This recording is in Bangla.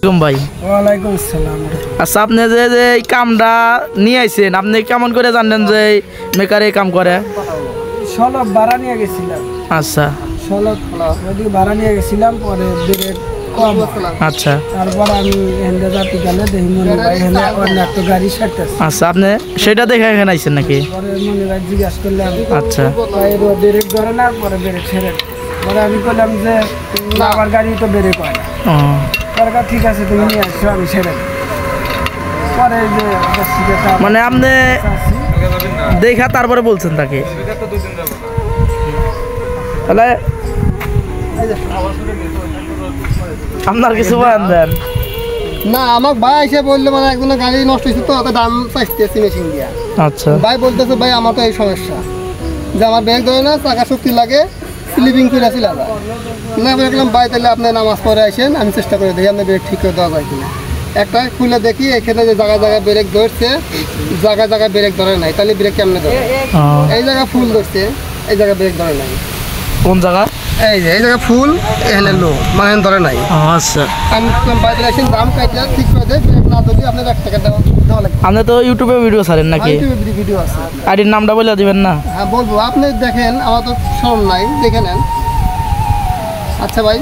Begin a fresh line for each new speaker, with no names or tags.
ভাই
ওয়ালাইকুম আসসালাম।
আচ্ছা, আপনি যে যে এই কামটা নিয়ে আইছেন, আপনি কেমন করে জানলেন যে মেকার এই কাম করে?
সলব ভাড়া নিয়ে গেছিলাম।
আচ্ছা
সলব ওদিকে ভাড়া নিয়ে গেছিলাম, পরে ব্রেক কম।
আচ্ছা
তারপর আমি হেন্ডে যাতে গেলে দেখি মনে ভাই হেলে অন্য একটা গাড়ি সারতেছে।
আচ্ছা, আপনি সেটা দেখে এখানে আইছেন নাকি?
পরে মনে ভাই জিজ্ঞাসা করলাম,
আচ্ছা
ব্রেক ধরে না, পরে ব্রেক ছেড়ে। পরে আমি বললাম যে না, আমার গাড়ি তো ব্রেক হয় না।
ও
পরে ঠিক আছে, তুমি নিয়ে আসছো, আমি ছেড়ে দিই। পরে এই যে
মানে আপনি দেখা তারপরে বলছেন তাকে? তাহলে আপনার কিছু বলেন দেন।
না, আমার ভাই এসে বললো মানে একজনের গাড়ি নষ্ট হয়েছে, তো ওকে দাম চাইতেছি মেশিন দিয়া।
আচ্ছা
ভাই বলতেছে ভাই আমার তো এই সমস্যা যে আমার ব্রেক ধরে না, চাকা শক্তি লাগে, স্লিপিং করে আসি লাগা। না বললাম ভাই তাহলে আপনি নামাজ পড়ে আসেন, আমি চেষ্টা করে দেখি আপনার ব্রেক ঠিক করে দেওয়া যায় কিনা। একটা খুলে দেখি এখানে যে জায়গায় জায়গায় ব্রেক ধরছে, জায়গায় জায়গায় ব্রেক ধরে নাই, তাহলে ব্রেক কেমনে ধরে? এই জায়গায় ফুল ধরছে, এই জায়গায় ব্রেক ধরে নাই।
কোন জায়গা?
এই যে এই জায়গায় ফুল, এখানে লো, মানে ধরে নাই।
আচ্ছা,
আমি বাইরে আসেন দাম কাটিয়ে ঠিক করে দেয়, ব্রেক না ধরলে আপনার 1 টাকা দেওয়া লাগবে।
আপনি তো ইউটিউবে ভিডিও ছাড়েন নাকি?
ইউটিউবে ভিডিও আছে।
আইডির নামটা বলে দিবেন না?
হ্যাঁ বলবো, আপনি দেখেন, আমার তো স্মরণ নাই, দেখে নেন। আচ্ছা ভাই।